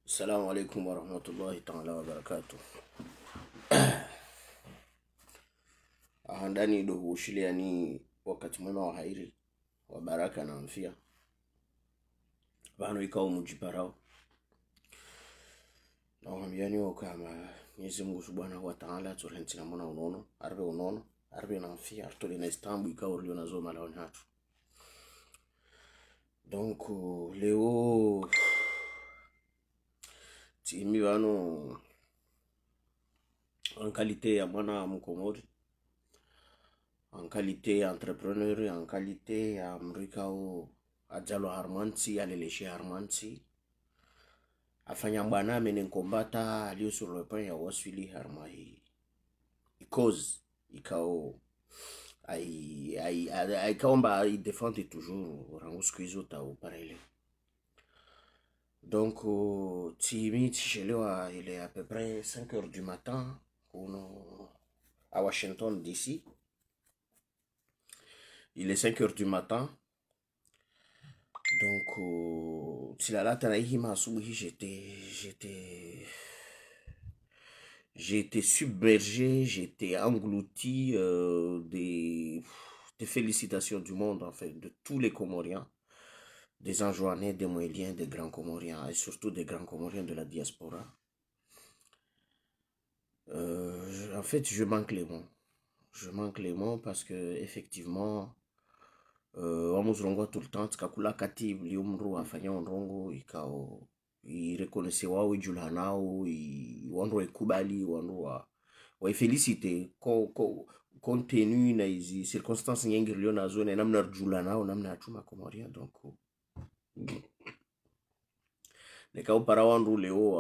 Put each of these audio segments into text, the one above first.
Assalamu alaikum wa rahmatullahi ta'ala wa barakatuh. Ndani do hushilia ni wakati mwema wa hairi wa baraka na mfia. Bano ikawa mujiparao. Na wambiani wakama Mwenyezi Mungu Subhanahu wa Ta'ala turenti na mwana unono, arbe na mfia, artoli na Istanbul ikawa ulio na zoma laoni hatu. Donc leo timi bano en qualité ya mwana mkomori, en qualité entrepreneur, en qualité ya mrikao ajalo harmanti, aleleshi harmanti, afanya mbana menen kombata alio sur le point ya waswili harmahi cause ikao ai kaomba ai défendre toujours rango squeeze au pareil. Donc timi tishelewa il est à peu près 5 heures du matin à Washington DC. Il est 5 heures du matin. Donc j'étais submergé, j'étais englouti des félicitations du monde, en fait, de tous les Comoriens, des Anjouanais, des Moéliens, des grands Comoriens, et surtout des grands Comoriens de la diaspora. En fait, je manque les mots. Je manque les mots parce que, effectivement, wamuzrongo tout le temps, tukakula kati liumru afanya onrongo ikao irekonese wao ijula nao wanro ekubali wanro wa felicite compte tenu na hizi circonstances nyingi lio nazo na namna jula nao namna atuma Komoria. Donc nekao para wanro leo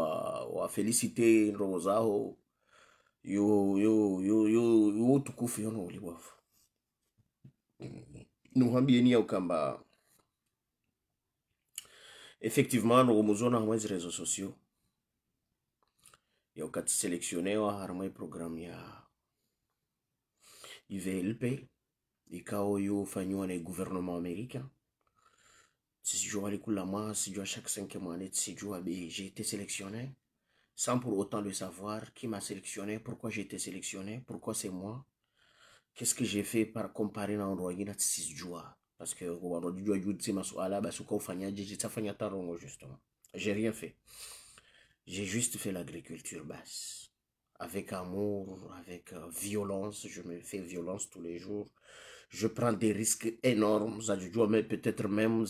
wa felicite nrogo zao yo tukufu yono uliwafu. Nuhambieni ya ukamba effectivement nous remousons dans les réseaux sociaux. Il y a quand sélectionné au harmony programme ya IVLP et quand yo fanyo le gouvernement américain. Si je vois les coups la main, si je vois chaque 5e année, si je vois j'ai été sélectionné sans pour autant le savoir qui m'a sélectionné, pourquoi j'ai été sélectionné, pourquoi c'est moi, qu'est-ce que j'ai fait par comparer à un royaume si je vois. Parce que j'ai rien fait. J'ai juste fait l'agriculture basse. Avec amour, avec violence. Je me fais violence tous les jours. Je prends des risques énormes. Mais peut-être même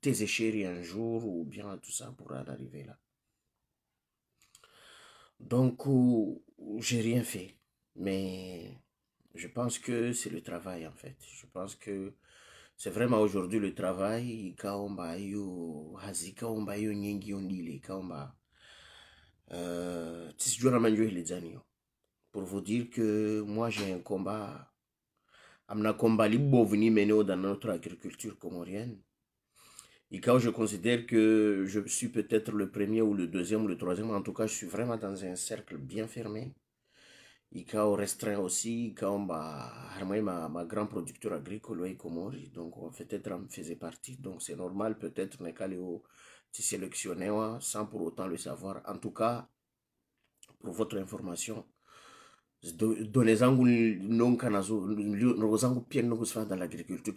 tes échéries un jour ou bien tout ça pour en arriver là. Donc, j'ai rien fait. Mais je pense que c'est le travail en fait. Je pense que c'est vraiment aujourd'hui le travail. Pour vous dire que moi j'ai un combat. Amna combat libre venu mener dans notre agriculture comorienne. Et quand je considère que je suis peut-être le premier ou le deuxième ou le troisième, en tout cas je suis vraiment dans un cercle bien fermé. Et quand on restreint aussi, quand ma grand producteur agricole est Comori, donc peut-être on faisait partie, donc c'est normal peut-être de sélectionner sans pour autant le savoir. En tout cas, pour votre information, dans l'agriculture,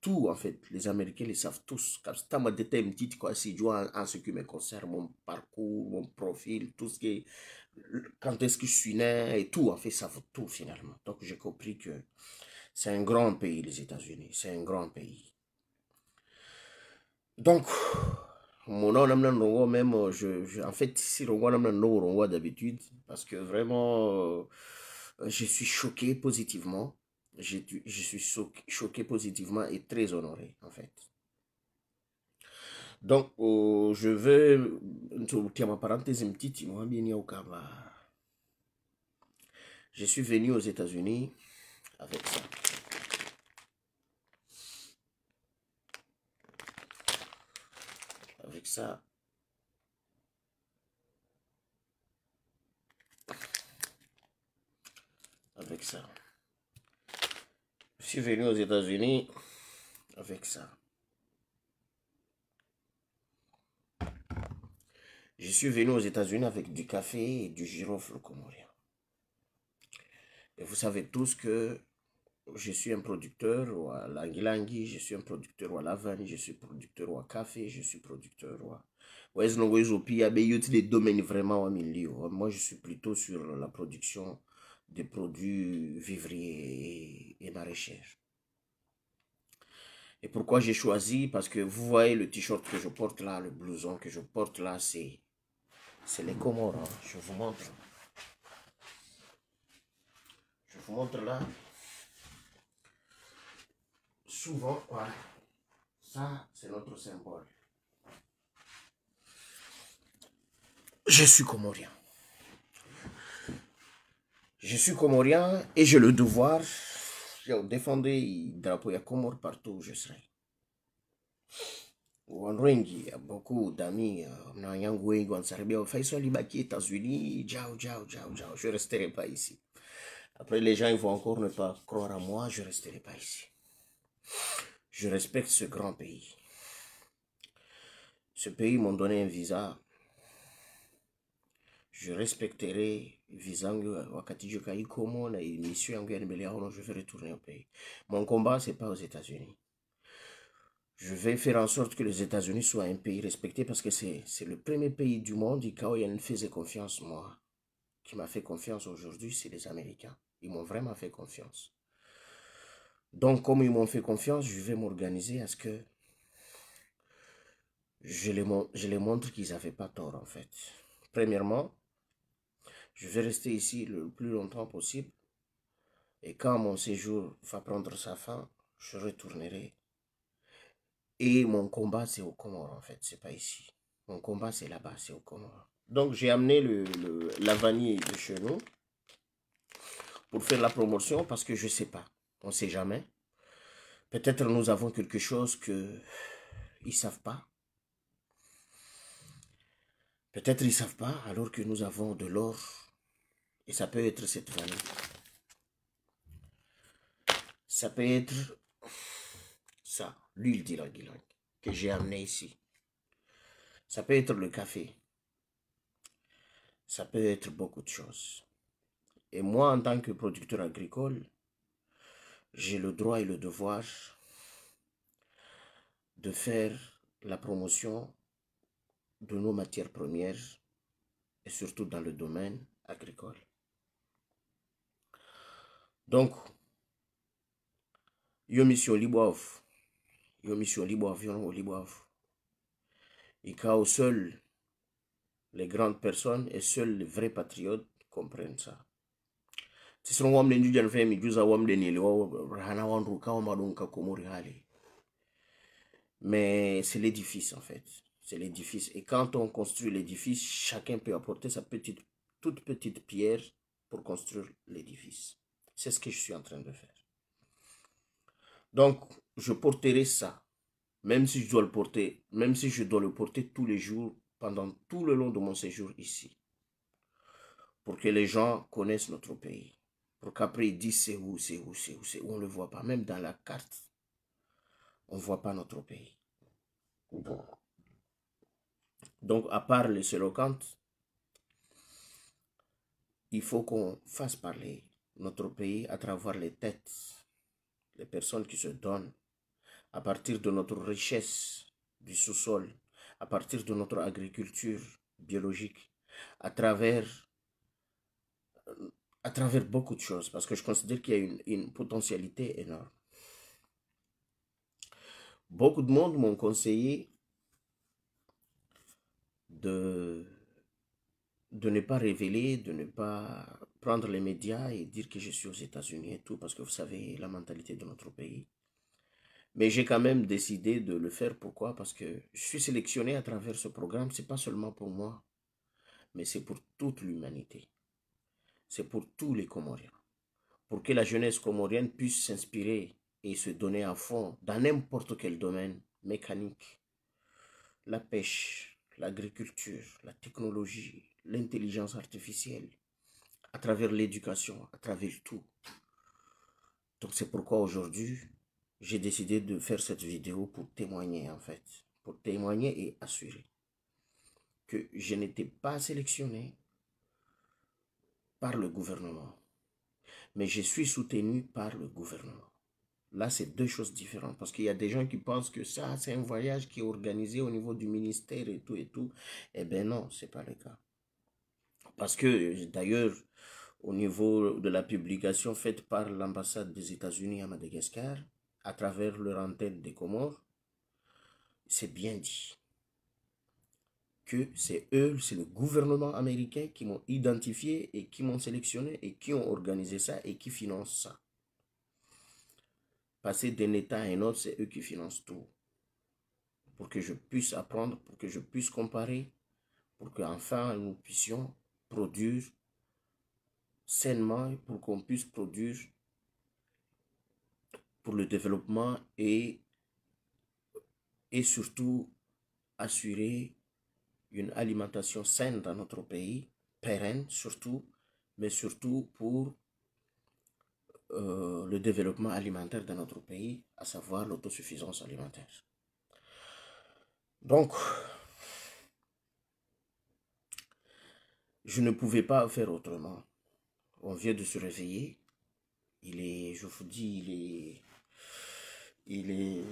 tout en fait, les Américains les savent tous. En ce qui me concerne, mon parcours, mon profil, tout ce qui est, quand est-ce que je suis né et tout, en fait, ça vaut tout finalement. Donc j'ai compris que c'est un grand pays, les États-Unis, c'est un grand pays. Donc, mon nom même, en fait, si on d'habitude, parce que vraiment, je suis choqué positivement. Je suis choqué positivement et très honoré, en fait. Donc, je vais, ma parenthèse, une petite, je suis venu aux États-Unis avec ça. Avec ça. Avec ça. Je suis venu aux États-Unis avec ça. Je suis venu aux États-Unis avec du café et du girofle comorien. Et vous savez tous que je suis un producteur à langi-langi, je suis un producteur à lavani, je suis producteur au café, je suis producteur au... Ouais, il y a des domaines vraiment à milieu. Moi, je suis plutôt sur la production des produits vivriers et maraîchers. Et pourquoi j'ai choisi? Parce que vous voyez le t-shirt que je porte là, le blouson que je porte là, c'est les Comores, hein. Je vous montre. Je vous montre là. Souvent, voilà. Ça, c'est notre symbole. Je suis comorien. Je suis comorien et j'ai le devoir de défendre le drapeau de Comore partout où je serai. Il y a beaucoup d'amis. États-Unis, je ne resterai pas ici. Après, les gens ils vont encore ne pas croire à moi, je ne resterai pas ici. Je respecte ce grand pays. Ce pays m'a donné un visa. Je respecterai visa wakati je kai komo na mission yangu ya mbele yao, je vais retourner au pays. Mon combat c'est pas aux États-Unis. Je vais faire en sorte que les États-Unis soient un pays respecté parce que c'est le premier pays du monde qui me faisait confiance moi. Qui m'a fait confiance aujourd'hui, c'est les Américains. Ils m'ont vraiment fait confiance. Donc comme ils m'ont fait confiance, je vais m'organiser à ce que je les montre qu'ils n'avaient pas tort en fait. Premièrement, je vais rester ici le plus longtemps possible. Et quand mon séjour va prendre sa fin, je retournerai. Et mon combat, c'est au Comores, en fait. C'est pas ici. Mon combat, c'est là-bas, c'est au Comores. Donc, j'ai amené la vanille de chez nous pour faire la promotion parce que je sais pas. On ne sait jamais. Peut-être nous avons quelque chose qu'ils ne savent pas. Peut-être ils ne savent pas alors que nous avons de l'or. Et ça peut être cette vanille. Ça peut être ça, l'huile d'ylang-ylang que j'ai amené ici. Ça peut être le café. Ça peut être beaucoup de choses. Et moi, en tant que producteur agricole, j'ai le droit et le devoir de faire la promotion de nos matières premières et surtout dans le domaine agricole. Donc, yo mission liboaf, et quand seuls les grandes personnes et seuls les vrais patriotes comprennent ça. Mais c'est l'édifice en fait. C'est l'édifice. Et quand on construit l'édifice, chacun peut apporter sa toute petite pierre pour construire l'édifice. C'est ce que je suis en train de faire. Donc, je porterai ça. Même si je dois le porter, même si je dois le porter tous les jours, pendant tout le long de mon séjour ici. Pour que les gens connaissent notre pays. Pour qu'après ils disent c'est où, c'est où, c'est où, c'est où. On ne le voit pas. Même dans la carte, on ne voit pas notre pays. Bon. Donc, à part les sélocantes, il faut qu'on fasse parler notre pays à travers les têtes, les personnes qui se donnent, à partir de notre richesse du sous-sol, à partir de notre agriculture biologique, à travers beaucoup de choses, parce que je considère qu'il y a une potentialité énorme. Beaucoup de monde m'ont conseillé de ne pas révéler, de ne pas prendre les médias et dire que je suis aux États-Unis et tout, parce que vous savez la mentalité de notre pays. Mais j'ai quand même décidé de le faire. Pourquoi? Parce que je suis sélectionné à travers ce programme. Ce n'est pas seulement pour moi, mais c'est pour toute l'humanité. C'est pour tous les Comoriens. Pour que la jeunesse comorienne puisse s'inspirer et se donner à fond dans n'importe quel domaine, mécanique, la pêche, l'agriculture, la technologie, l'intelligence artificielle, à travers l'éducation, à travers tout. Donc c'est pourquoi aujourd'hui, j'ai décidé de faire cette vidéo pour témoigner en fait. Pour témoigner et assurer que je n'étais pas sélectionné par le gouvernement, mais je suis soutenu par le gouvernement. Là, c'est deux choses différentes parce qu'il y a des gens qui pensent que ça, c'est un voyage qui est organisé au niveau du ministère et tout et tout. Eh bien non, c'est pas le cas. Parce que d'ailleurs, au niveau de la publication faite par l'ambassade des États-Unis à Madagascar, à travers leur antenne des Comores, c'est bien dit que c'est eux, c'est le gouvernement américain qui m'ont identifié et qui m'ont sélectionné et qui ont organisé ça et qui financent ça. Passer d'un État à un autre, c'est eux qui financent tout. Pour que je puisse apprendre, pour que je puisse comparer, pour qu'enfin nous puissions produire sainement, pour qu'on puisse produire pour le développement et surtout assurer une alimentation saine dans notre pays, pérenne surtout, mais surtout pour le développement alimentaire de notre pays, à savoir l'autosuffisance alimentaire. Donc, je ne pouvais pas faire autrement. On vient de se réveiller. Il est, je vous dis, il est,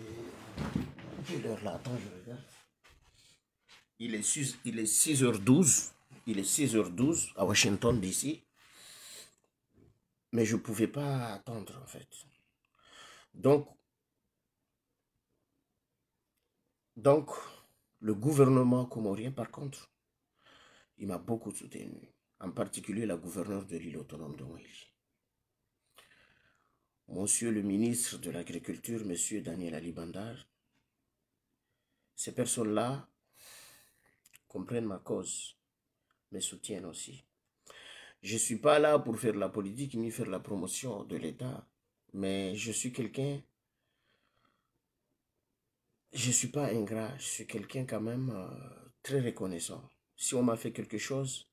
quelle heure là? Attends, je regarde. Il est 6h12. Il est 6h12 à Washington, D.C. Mais je ne pouvais pas attendre, en fait. Donc, le gouvernement comorien, par contre, il m'a beaucoup soutenu. En particulier la gouverneure de l'île autonome de Wili. Monsieur le ministre de l'Agriculture, monsieur Daniel Ali Bandar, ces personnes-là comprennent ma cause, me soutiennent aussi. Je ne suis pas là pour faire la politique ni faire la promotion de l'État, mais je suis quelqu'un, je ne suis pas ingrat, je suis quelqu'un quand même très reconnaissant. Si on m'a fait quelque chose,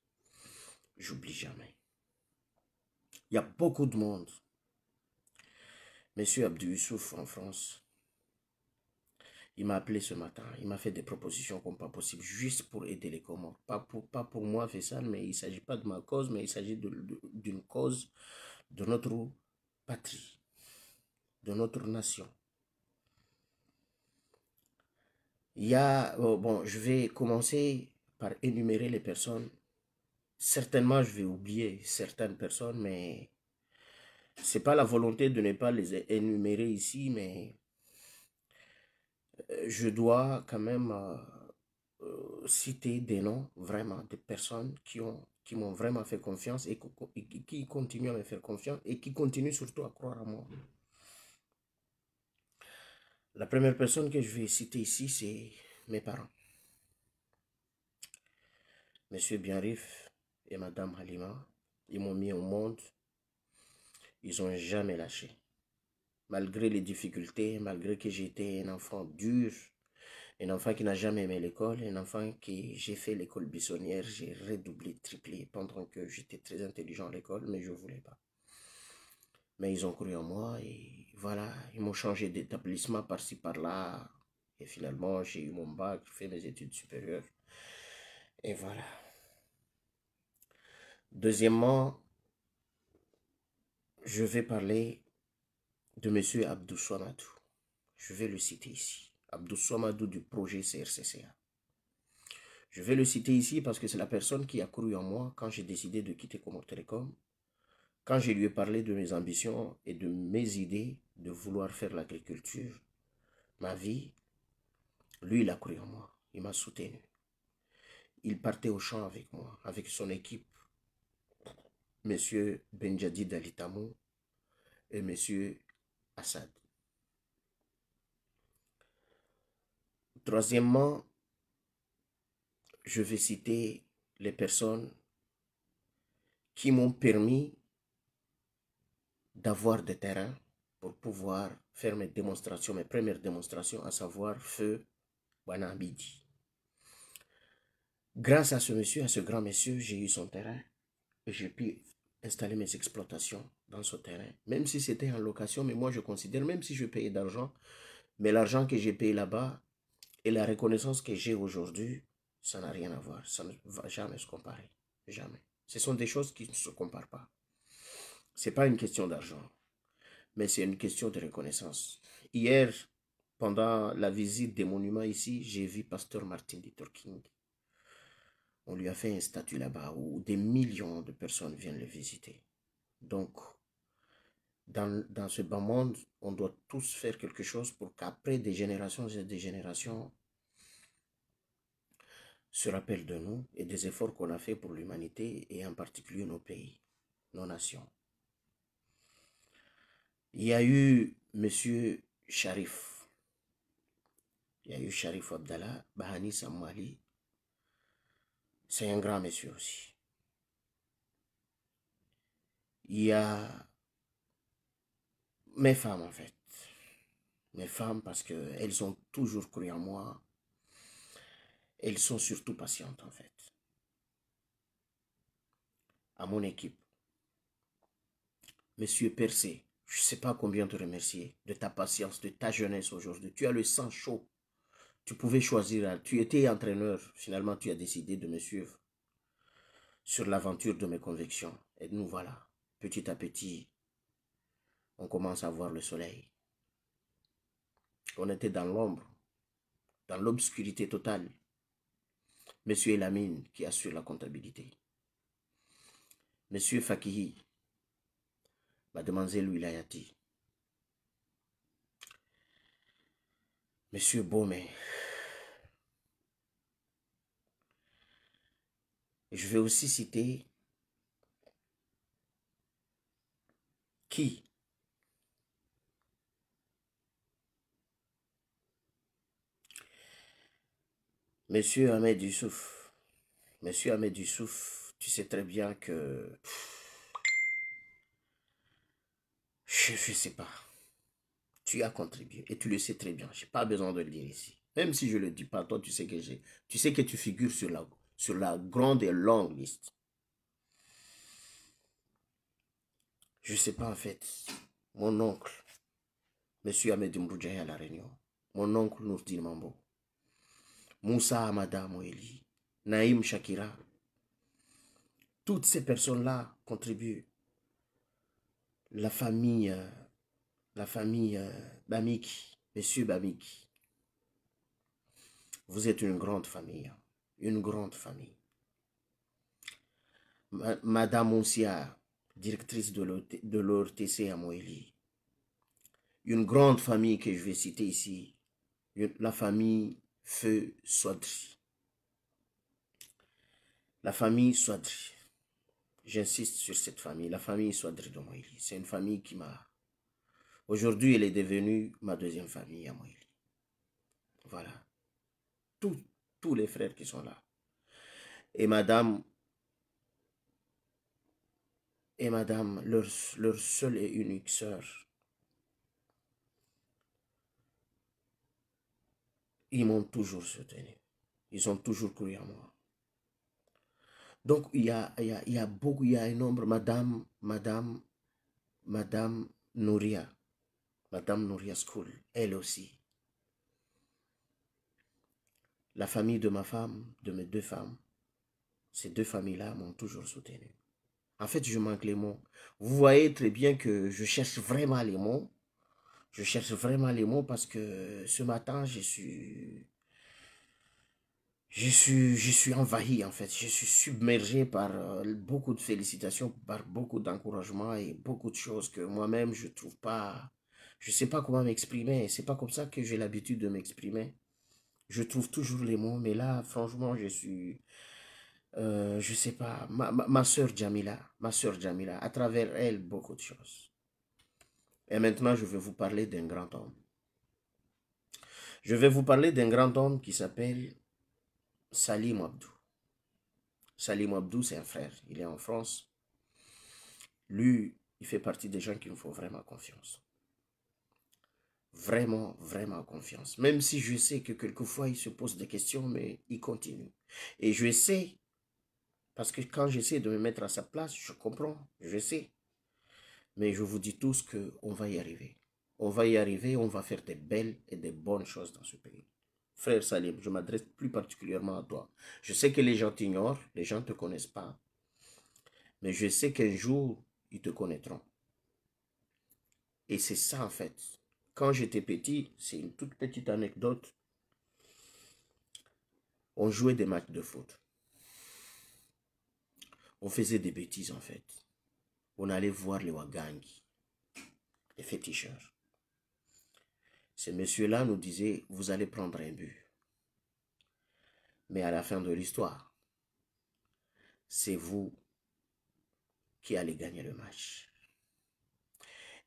j'oublie jamais. Il y a beaucoup de monde. Monsieur Abdou Youssouf en France, il m'a appelé ce matin, il m'a fait des propositions comme pas possible, juste pour aider les Comores. Pas pour moi, Faisal, mais il ne s'agit pas de ma cause, mais il s'agit d'une cause de notre patrie, de notre nation. Il y a, bon, je vais commencer par énumérer les personnes. Certainement, je vais oublier certaines personnes, mais ce n'est pas la volonté de ne pas les énumérer ici, mais je dois quand même citer des noms, vraiment, des personnes qui m'ont vraiment fait confiance et qui continuent à me faire confiance et qui continuent surtout à croire à moi. La première personne que je vais citer ici, c'est mes parents. Monsieur Bienrif et Madame Halima, ils m'ont mis au monde, ils n'ont jamais lâché. Malgré les difficultés, malgré que j'étais un enfant dur, un enfant qui n'a jamais aimé l'école, un enfant qui j'ai fait l'école buissonnière, j'ai redoublé, triplé pendant que j'étais très intelligent à l'école, mais je ne voulais pas. Mais ils ont cru en moi et voilà, ils m'ont changé d'établissement par-ci par-là. Et finalement, j'ai eu mon bac, j'ai fait mes études supérieures. Et voilà. Deuxièmement, je vais parler de M. Abdou Souamadou. Je vais le citer ici. Abdou Souamadou du projet CRCCA. Je vais le citer ici parce que c'est la personne qui a cru en moi quand j'ai décidé de quitter Comores Telecom. Quand je lui ai parlé de mes ambitions et de mes idées de vouloir faire l'agriculture, ma vie, lui, il a cru en moi. Il m'a soutenu. Il partait au champ avec moi, avec son équipe. M. Benjadi Dalitamou et M. Assad. Troisièmement, je vais citer les personnes qui m'ont permis d'avoir des terrains pour pouvoir faire mes démonstrations, mes premières démonstrations, à savoir Feu Wanabidi. Grâce à ce monsieur, à ce grand monsieur, j'ai eu son terrain et j'ai pu installer mes exploitations dans ce terrain. Même si c'était en location, mais moi je considère, même si je payais d'argent, mais l'argent que j'ai payé là-bas et la reconnaissance que j'ai aujourd'hui, ça n'a rien à voir. Ça ne va jamais se comparer. Jamais. Ce sont des choses qui ne se comparent pas. Ce n'est pas une question d'argent, mais c'est une question de reconnaissance. Hier, pendant la visite des monuments ici, j'ai vu Pasteur Martin Luther King. On lui a fait un statut là-bas où des millions de personnes viennent le visiter. Donc, dans ce bas monde, on doit tous faire quelque chose pour qu'après des générations et des générations se rappellent de nous et des efforts qu'on a fait pour l'humanité et en particulier nos pays, nos nations. Il y a eu M. Sharif. Il y a eu Sharif Abdallah, Bahani Samwali. C'est un grand monsieur aussi. Il y a mes femmes en fait. Mes femmes parce qu'elles ont toujours cru en moi. Elles sont surtout patientes en fait. À mon équipe. Monsieur Percé, je ne sais pas combien te remercier de ta patience, de ta jeunesse aujourd'hui. Tu as le sang chaud. Tu pouvais choisir. Tu étais entraîneur. Finalement, tu as décidé de me suivre sur l'aventure de mes convictions. Et nous voilà. Petit à petit, on commence à voir le soleil. On était dans l'ombre, dans l'obscurité totale. Monsieur Elamine qui assure la comptabilité. Monsieur Fakihi, Mademoiselle Wilayati. Monsieur Baumé. Je vais aussi citer qui? Monsieur Ahmed Youssouf. Monsieur Ahmed Youssouf, tu sais très bien que... Je ne sais pas. Tu as contribué et tu le sais très bien. Je n'ai pas besoin de le dire ici. Même si je ne le dis pas, toi, tu sais que tu figures sur la grande et longue liste. Je ne sais pas en fait. Mon oncle, Monsieur Ahmed Mbroudjaï à La Réunion. Mon oncle Nourdine Mambo. Moussa Amada Moeli. Naïm Shakira. Toutes ces personnes-là contribuent. La famille Bamiki, Monsieur Bamiki. Vous êtes une grande famille. Une grande famille. Madame Mounsia, directrice de l'ORTC à Moélie. Une grande famille que je vais citer ici. La famille Feu Swadri. La famille Swadri. J'insiste sur cette famille. La famille Swadri de Moélie. C'est une famille qui m'a... Aujourd'hui, elle est devenue ma deuxième famille à Moélie. Voilà. Tous les frères qui sont là. Et madame, leur seule et unique sœur, ils m'ont toujours soutenu. Ils ont toujours cru en moi. Donc, il y a beaucoup, il y a un nombre, Madame Nouria, Madame Nouria School, elle aussi. La famille de ma femme, de mes deux femmes, ces deux familles-là m'ont toujours soutenu. En fait, je manque les mots. Vous voyez très bien que je cherche vraiment les mots. Je cherche vraiment les mots parce que ce matin, je suis envahi en fait. Je suis submergé par beaucoup de félicitations, par beaucoup d'encouragements et beaucoup de choses que moi-même je trouve pas. Je sais pas comment m'exprimer. C'est pas comme ça que j'ai l'habitude de m'exprimer. Je trouve toujours les mots, mais là, franchement, je sais pas, ma soeur Jamila, à travers elle, beaucoup de choses. Et maintenant, je vais vous parler d'un grand homme. Je vais vous parler d'un grand homme qui s'appelle Salim Abdou. Salim Abdou, c'est un frère. Il est en France. Lui, il fait partie des gens qu'il me faut vraiment confiance. Vraiment, vraiment confiance. Même si je sais que quelquefois, il se pose des questions, mais il continue. Et je sais Parce que quand j'essaie de me mettre à sa place, je comprends, je sais. Mais je vous dis tous qu'on va y arriver. On va y arriver, on va faire des belles et des bonnes choses dans ce pays. Frère Salim, je m'adresse plus particulièrement à toi. Je sais que les gens t'ignorent, les gens ne te connaissent pas. Mais je sais qu'un jour, ils te connaîtront. Et c'est ça en fait. Quand j'étais petit, c'est une toute petite anecdote. On jouait des matchs de foot. On faisait des bêtises en fait. On allait voir les Wagangi, les féticheurs. Ces messieurs-là nous disaient, vous allez prendre un but. Mais à la fin de l'histoire, c'est vous qui allez gagner le match.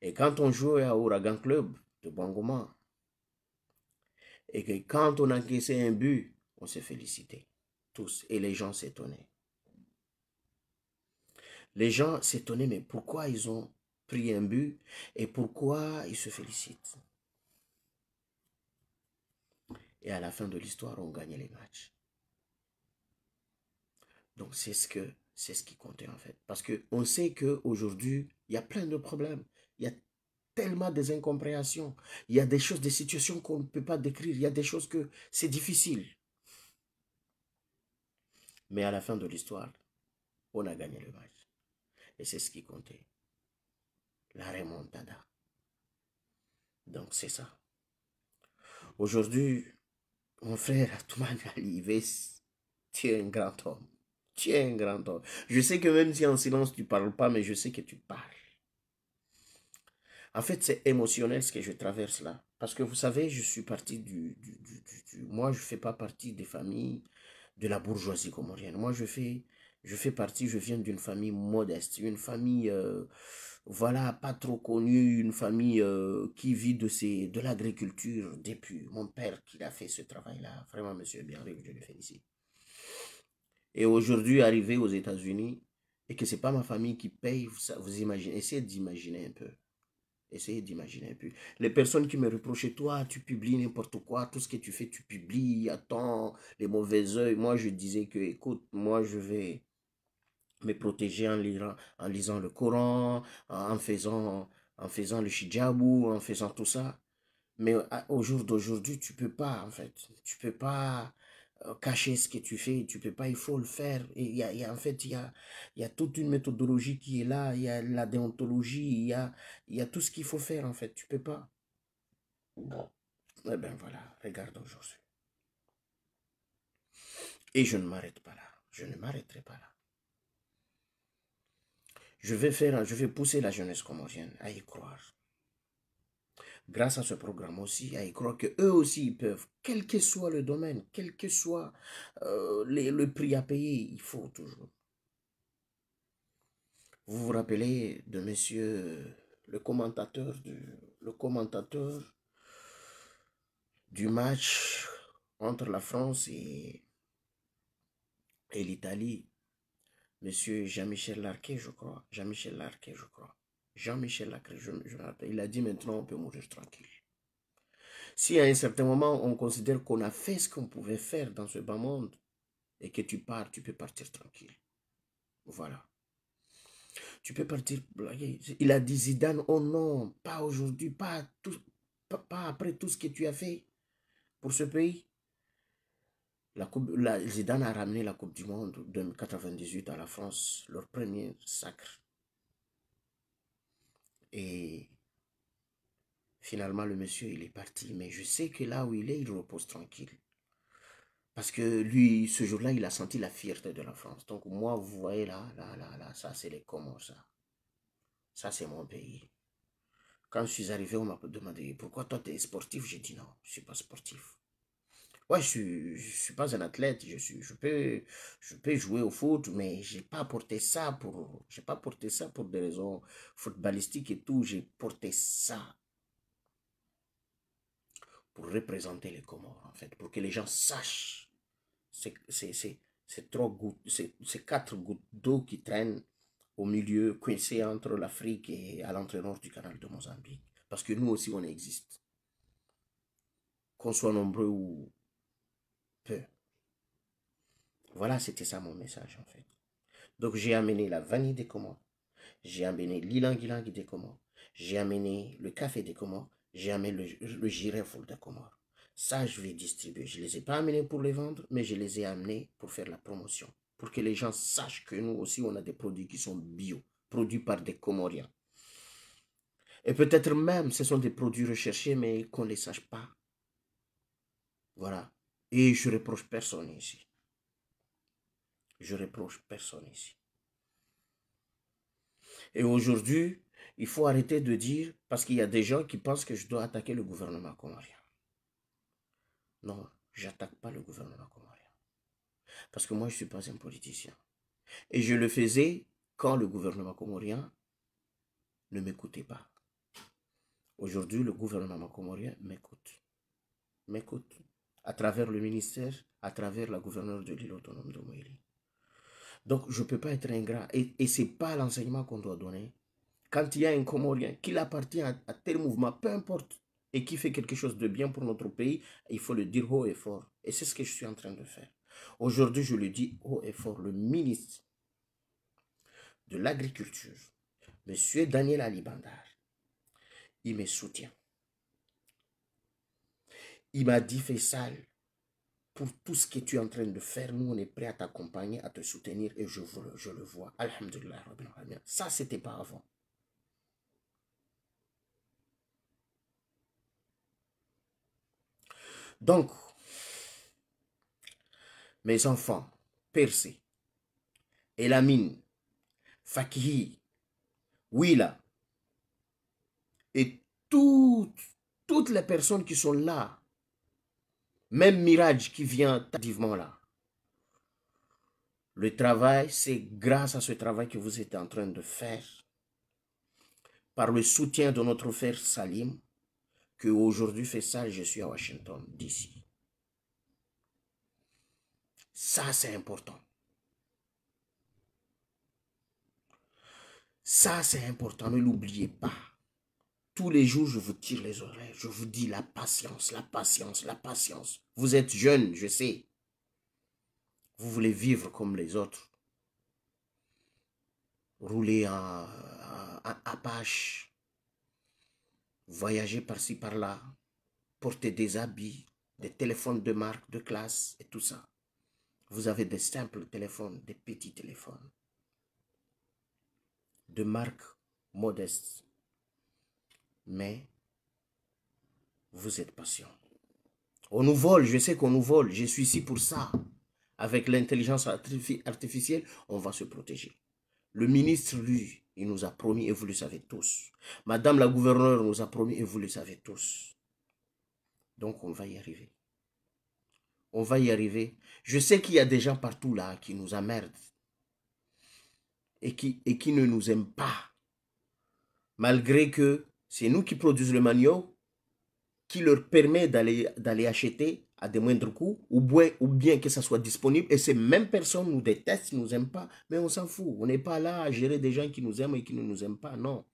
Et quand on jouait à Ouragan Club de Bangoma, et que quand on encaissait un but, on se félicitait. Tous. Et les gens s'étonnaient. Les gens s'étonnaient, mais pourquoi ils ont pris un but et pourquoi ils se félicitent. Et à la fin de l'histoire, on gagnait les matchs. Donc c'est ce qui comptait en fait. Parce qu'on sait qu'aujourd'hui, il y a plein de problèmes. Il y a tellement des incompréhensions. Il y a des choses, des situations qu'on ne peut pas décrire. Il y a des choses que c'est difficile. Mais à la fin de l'histoire, on a gagné le match. Et c'est ce qui comptait. La remontada. Donc c'est ça. Aujourd'hui, mon frère Atoumane Alives, tu es un grand homme. Tu es un grand homme. Je sais que même si en silence tu ne parles pas, mais je sais que tu parles. En fait, c'est émotionnel ce que je traverse là. Parce que vous savez, je suis parti moi, je ne fais pas partie des familles de la bourgeoisie comorienne. Moi, je fais partie, je viens d'une famille modeste, une famille, voilà, pas trop connue, une famille qui vit de l'agriculture depuis mon père qui a fait ce travail-là. Vraiment, monsieur Bienrive, je le félicite. Et aujourd'hui, arrivé aux États-Unis, et que ce n'est pas ma famille qui paye, vous imaginez, essayez d'imaginer un peu. Essayez d'imaginer un peu. Les personnes qui me reprochaient, toi, tu publies n'importe quoi, tout ce que tu fais, tu publies, attends, les mauvais œils. Moi, je disais que, écoute, moi, je vais me protéger en lisant le Coran, en faisant le hijabou, en faisant tout ça. Mais au jour d'aujourd'hui, tu peux pas, en fait. Tu peux pas cacher ce que tu fais. Tu peux pas, il faut le faire. Et en fait, il y a toute une méthodologie qui est là. Il y a la déontologie. Il y a tout ce qu'il faut faire, en fait. Tu peux pas. Eh bien, voilà. Regarde aujourd'hui. Et je ne m'arrête pas là. Je ne m'arrêterai pas là. Je vais pousser la jeunesse comorienne à y croire. Grâce à ce programme aussi, à y croire qu'eux aussi ils peuvent, quel que soit le domaine, quel que soit le prix à payer, il faut toujours. Vous vous rappelez de monsieur le commentateur du match entre la France et l'Italie, monsieur Jean-Michel Larquet, je crois. Jean-Michel Larquet, je crois. Jean-Michel Larquet, je me rappelle. Il a dit maintenant on peut mourir tranquille. Si à un certain moment on considère qu'on a fait ce qu'on pouvait faire dans ce bas monde et que tu pars, tu peux partir tranquille. Voilà. Tu peux partir. Il a dit Zidane, oh non, pas aujourd'hui, pas après tout ce que tu as fait pour ce pays. Zidane a ramené la Coupe du Monde de 1998 à la France, leur premier sacre. Et finalement, le monsieur, il est parti. Mais je sais que là où il est, il repose tranquille. Parce que lui, ce jour-là, il a senti la fierté de la France. Donc moi, vous voyez là, ça c'est les Comores, ça. Ça c'est mon pays. Quand je suis arrivé, on m'a demandé, pourquoi toi tu es sportif? J'ai dit non, je ne suis pas sportif. Ouais, je suis pas un athlète, je peux jouer au foot, mais j'ai pas porté ça pour des raisons footballistiques et tout. J'ai porté ça pour représenter les Comores, en fait, pour que les gens sachent. C'est c'est 4 gouttes d'eau qui traînent au milieu, coincées entre l'Afrique et à l'entrée nord du canal de Mozambique. Parce que nous aussi, on existe. Qu'on soit nombreux ou peu. Voilà, c'était ça mon message, en fait. Donc j'ai amené la vanille des Comores, j'ai amené l'ilang-ilang des Comores, j'ai amené le café des Comores, j'ai amené le girofle des Comores. Ça, je vais distribuer. Je ne les ai pas amenés pour les vendre, mais je les ai amenés pour faire la promotion. Pour que les gens sachent que nous aussi, on a des produits qui sont bio, produits par des Comoriens. Et peut-être même, ce sont des produits recherchés, mais qu'on ne les sache pas. Voilà. Et je reproche personne ici. Je reproche personne ici. Et aujourd'hui, il faut arrêter de dire, parce qu'il y a des gens qui pensent que je dois attaquer le gouvernement comorien. Non, je n'attaque pas le gouvernement comorien. Parce que moi, je ne suis pas un politicien. Et je le faisais quand le gouvernement comorien ne m'écoutait pas. Aujourd'hui, le gouvernement comorien m'écoute. M'écoute. À travers le ministère, à travers la gouverneure de l'île autonome de Moïli. Donc, je ne peux pas être ingrat. Et ce n'est pas l'enseignement qu'on doit donner. Quand il y a un Comorien qui appartient à tel mouvement, peu importe, et qui fait quelque chose de bien pour notre pays, il faut le dire haut et fort. Et c'est ce que je suis en train de faire. Aujourd'hui, je le dis haut et fort, le ministre de l'Agriculture, M. Daniel Ali Bandar, il me soutient. Il m'a dit, Faisal, pour tout ce que tu es en train de faire, nous, on est prêt à t'accompagner, à te soutenir, et je le vois. Alhamdulillah. Ça, c'était pas avant. Donc, mes enfants, Percé, Elamine, Fakihi, Willa, et toutes les personnes qui sont là, même Mirage qui vient tardivement là. Le travail, c'est grâce à ce travail que vous êtes en train de faire, par le soutien de notre frère Salim, que aujourd'hui fait ça, je suis à Washington, D.C. Ça, c'est important. Ça, c'est important, ne l'oubliez pas. Tous les jours, je vous tire les oreilles. Je vous dis la patience, la patience, la patience. Vous êtes jeunes, je sais. Vous voulez vivre comme les autres. Rouler en Apache. Voyager par-ci, par-là. Porter des habits, des téléphones de marque, de classe et tout ça. Vous avez des simples téléphones, des petits téléphones. De marque modeste. Mais vous êtes patient. On nous vole, je sais qu'on nous vole. Je suis ici pour ça. Avec l'intelligence artificielle, on va se protéger. Le ministre, lui, il nous a promis, et vous le savez tous. Madame la gouverneure nous a promis, et vous le savez tous. Donc, on va y arriver. On va y arriver. Je sais qu'il y a des gens partout là qui nous emmerdent. Et qui ne nous aiment pas. Malgré que c'est nous qui produisons le manioc, qui leur permet d'aller acheter à des moindres coûts, ou bien que ça soit disponible, et ces mêmes personnes nous détestent, nous aiment pas, mais on s'en fout. On n'est pas là à gérer des gens qui nous aiment et qui ne nous aiment pas, non.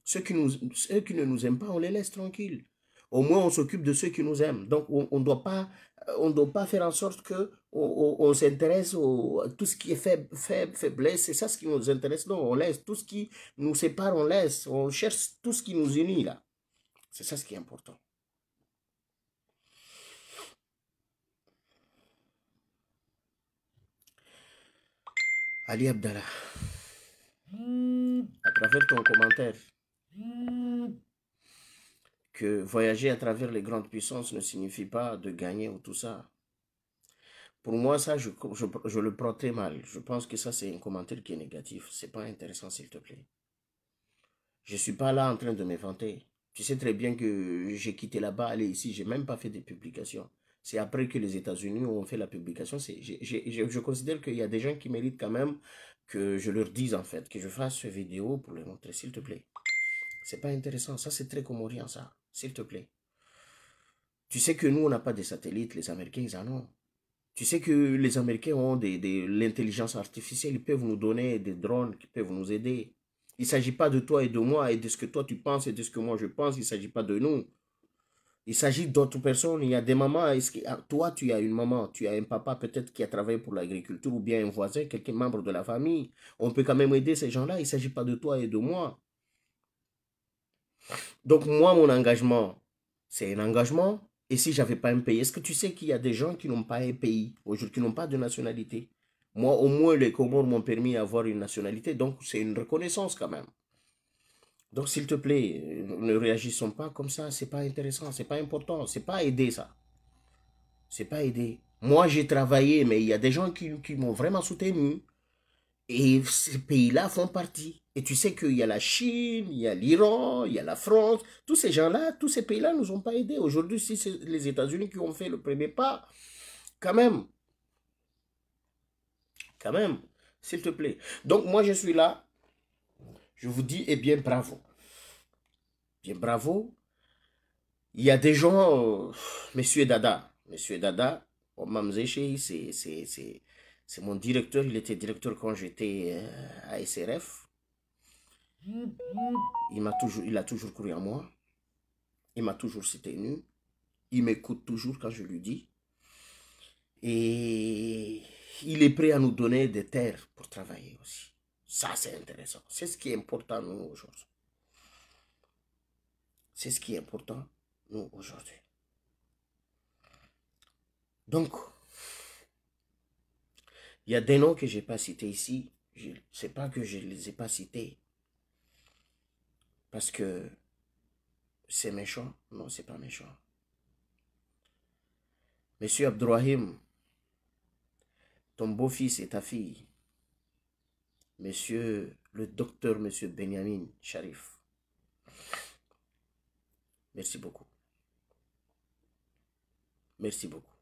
Ceux qui ne nous aiment pas, on les laisse tranquilles. Au moins, on s'occupe de ceux qui nous aiment. Donc, on ne doit pas faire en sorte que on s'intéresse à tout ce qui est faiblesse. C'est ça ce qui nous intéresse. Non, on laisse tout ce qui nous sépare, on laisse. On cherche tout ce qui nous unit, là. C'est ça ce qui est important. Ali Abdallah, à travers ton commentaire, que voyager à travers les grandes puissances ne signifie pas de gagner ou tout ça. Pour moi, ça, je le prends très mal. Je pense que ça, c'est un commentaire qui est négatif. C'est pas intéressant, s'il te plaît. Je suis pas là en train de me vanter. Tu sais très bien que j'ai quitté là-bas, allé ici, j'ai même pas fait de publications. C'est après que les États-Unis ont fait la publication. Je considère qu'il y a des gens qui méritent quand même que je leur dise, en fait, que je fasse cette vidéo pour les montrer, s'il te plaît. C'est pas intéressant. Ça, c'est très comorien, ça. S'il te plaît. Tu sais que nous, on n'a pas de satellites. Les Américains, ils en ont. Tu sais que les Américains ont de l'intelligence artificielle. Ils peuvent nous donner des drones qui peuvent nous aider. Il ne s'agit pas de toi et de moi et de ce que toi tu penses et de ce que moi je pense. Il ne s'agit pas de nous. Il s'agit d'autres personnes. Il y a des mamans. Toi, tu as une maman, tu as un papa peut-être qui a travaillé pour l'agriculture ou bien un voisin, quelqu'un membre de la famille. On peut quand même aider ces gens-là. Il ne s'agit pas de toi et de moi. Donc moi, mon engagement, c'est un engagement. Et si je n'avais pas un pays, est-ce que tu sais qu'il y a des gens qui n'ont pas un pays, aujourd'hui, qui n'ont pas de nationalité? Moi, au moins, les Comores m'ont permis d'avoir une nationalité. Donc, c'est une reconnaissance quand même. Donc, s'il te plaît, ne réagissons pas comme ça. C'est pas intéressant, c'est pas important, c'est pas aider ça. C'est pas aider. Moi, j'ai travaillé, mais il y a des gens qui m'ont vraiment soutenu. Et ces pays-là font partie. Et tu sais qu'il y a la Chine, il y a l'Iran, il y a la France. Tous ces gens-là, tous ces pays-là ne nous ont pas aidés. Aujourd'hui, si c'est les États-Unis qui ont fait le premier pas, quand même, quand même, s'il te plaît. Donc, moi, je suis là. Je vous dis, eh bien, bravo. Bien, bravo. Il y a des gens, Monsieur Dada, c'est mon directeur, il était directeur quand j'étais à SRF. Il a toujours cru en moi, il m'a toujours soutenu, il m'écoute toujours quand je lui dis. Et il est prêt à nous donner des terres pour travailler aussi. Ça, c'est intéressant. C'est ce qui est important, nous, aujourd'hui. C'est ce qui est important, nous, aujourd'hui. Donc, il y a des noms que je n'ai pas cités ici. Je ne sais pas que je ne les ai pas cités parce que c'est méchant. Non, c'est pas méchant. Monsieur Abdourahim, ton beau-fils et ta fille, monsieur le docteur, monsieur Benjamin Sharif, merci beaucoup. Merci beaucoup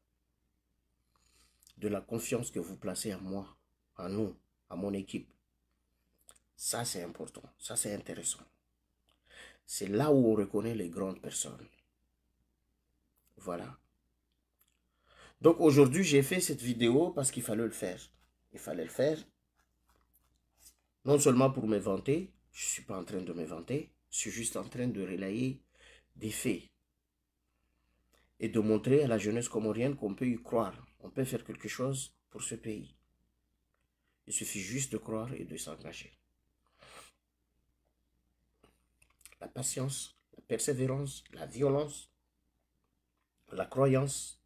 de la confiance que vous placez en moi, en nous, à mon équipe. Ça, c'est important. Ça, c'est intéressant. C'est là où on reconnaît les grandes personnes. Voilà. Donc aujourd'hui, j'ai fait cette vidéo parce qu'il fallait le faire. Il fallait le faire. Non seulement pour me vanter, je ne suis pas en train de me vanter, je suis juste en train de relayer des faits. Et de montrer à la jeunesse comorienne qu'on peut y croire. On peut faire quelque chose pour ce pays. Il suffit juste de croire et de s'engager. La patience, la persévérance, la violence, la croyance.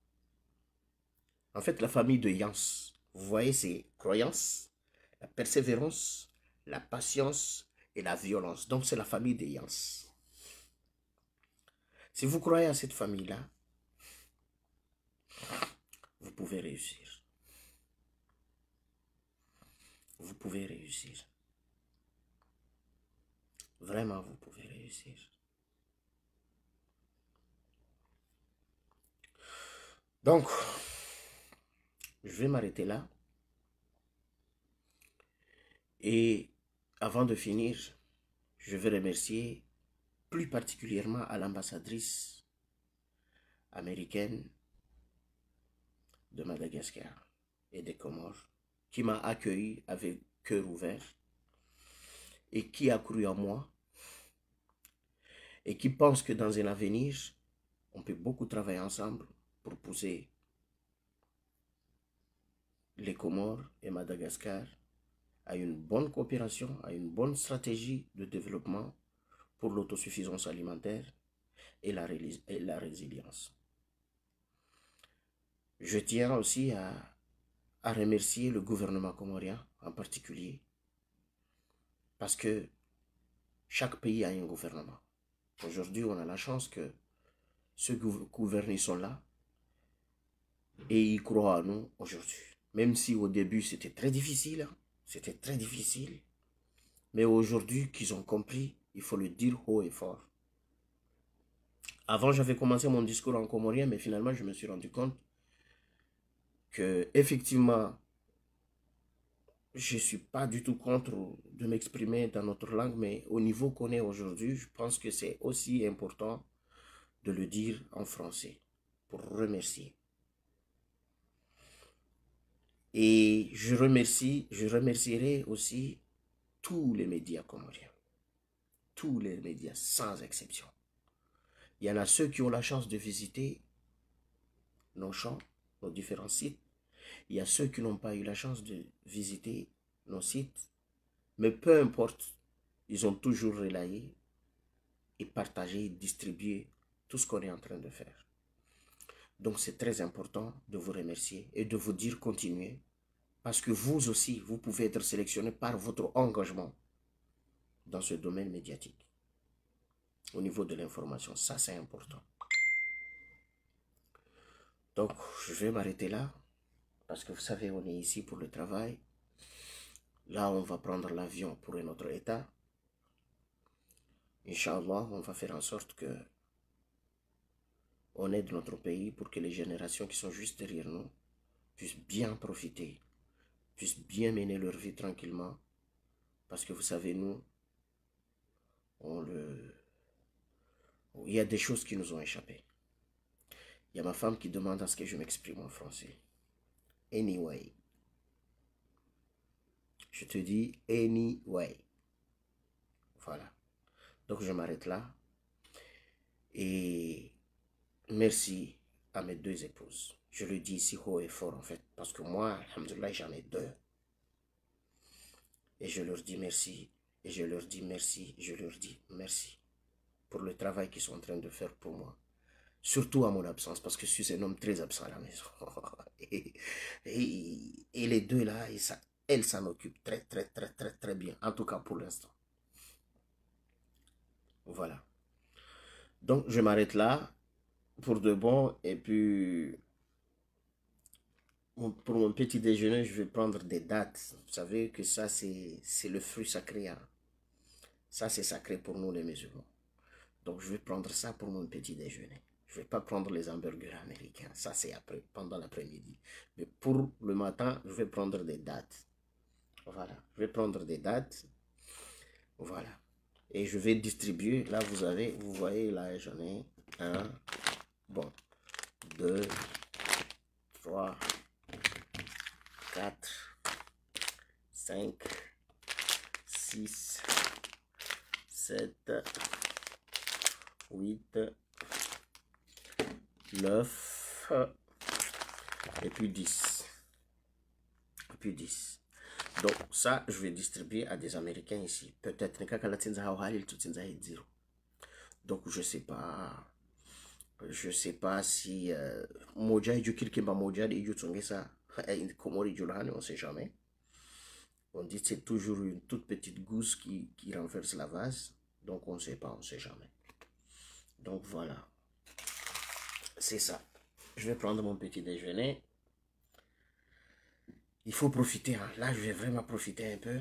En fait, la famille de Yans, vous voyez, c'est croyance, la persévérance, la patience et la violence. Donc, c'est la famille de Yans. Si vous croyez à cette famille-là, vous pouvez réussir. Vous pouvez réussir. Vraiment, vous pouvez réussir. Donc, je vais m'arrêter là. Et avant de finir, je vais remercier plus particulièrement à l'ambassadrice américaine de Madagascar et des Comores qui m'a accueilli avec cœur ouvert et qui a cru en moi et qui pense que dans un avenir, on peut beaucoup travailler ensemble pour pousser les Comores et Madagascar à une bonne coopération, à une bonne stratégie de développement pour l'autosuffisance alimentaire et la résilience. Je tiens aussi à remercier le gouvernement comorien en particulier parce que chaque pays a un gouvernement. Aujourd'hui, on a la chance que ceux qui gouvernent sont là et ils croient à nous aujourd'hui. Même si au début c'était très difficile, hein, c'était très difficile. Mais aujourd'hui qu'ils ont compris, il faut le dire haut et fort. Avant, j'avais commencé mon discours en comorien, mais finalement, je me suis rendu compte que, effectivement, je ne suis pas du tout contre de m'exprimer dans notre langue, mais au niveau qu'on est aujourd'hui, je pense que c'est aussi important de le dire en français pour remercier. Et je remercierai aussi tous les médias comoriens. Tous les médias, sans exception. Il y en a ceux qui ont la chance de visiter nos champs, nos différents sites. Il y a ceux qui n'ont pas eu la chance de visiter nos sites. Mais peu importe, ils ont toujours relayé et partagé, distribué tout ce qu'on est en train de faire. Donc c'est très important de vous remercier et de vous dire continuez. Parce que vous aussi, vous pouvez être sélectionné par votre engagement dans ce domaine médiatique. Au niveau de l'information, ça c'est important. Donc je vais m'arrêter là. Parce que vous savez, on est ici pour le travail. Là, on va prendre l'avion pour un autre état. Inch'Allah, on va faire en sorte que on aide notre pays pour que les générations qui sont juste derrière nous puissent bien profiter, puissent bien mener leur vie tranquillement. Parce que vous savez, nous, il y a des choses qui nous ont échappé. Il y a ma femme qui demande à ce que je m'exprime en français. Anyway. Je te dis anyway. Voilà. Donc je m'arrête là. Et merci à mes deux épouses. Je le dis ici haut et fort en fait. Parce que moi, alhamdoulilah, j'en ai deux. Et je leur dis merci. Et je leur dis merci. Je leur dis merci. Pour le travail qu'ils sont en train de faire pour moi. Surtout à mon absence. Parce que je suis un homme très absent à la maison. et les deux là, elles s'en occupent très bien. En tout cas pour l'instant. Voilà. Donc je m'arrête là. Pour de bon. Et puis... pour mon petit déjeuner, je vais prendre des dattes. Vous savez que ça, c'est le fruit sacré. Hein. Ça, c'est sacré pour nous, les musulmans. Donc, je vais prendre ça pour mon petit déjeuner. Je ne vais pas prendre les hamburgers américains. Ça, c'est après, pendant l'après-midi. Mais pour le matin, je vais prendre des dattes. Voilà. Je vais prendre des dattes. Voilà. Et je vais distribuer. Là, vous voyez, là, j'en ai un. Bon. 2, 3, 4, 5, 6, 7, 8, 9, et puis 10. Et puis 10. Donc ça, je vais distribuer à des Américains ici. Peut-être donc je sais pas. Je sais pas si Moja et Jukirkimba Moja et Jutungesa Komori Julhane, on sait jamais. On dit que c'est toujours une toute petite gousse qui renverse la vase. Donc on ne sait pas, on ne sait jamais. Donc voilà. C'est ça. Je vais prendre mon petit déjeuner. Il faut profiter. Hein. Là, je vais vraiment profiter un peu.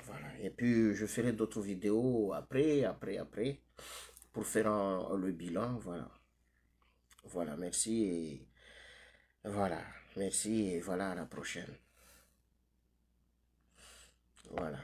Voilà. Et puis, je ferai d'autres vidéos après. Pour faire le bilan. Voilà. Voilà. Merci. Et voilà. Merci. Et voilà, à la prochaine. Voilà.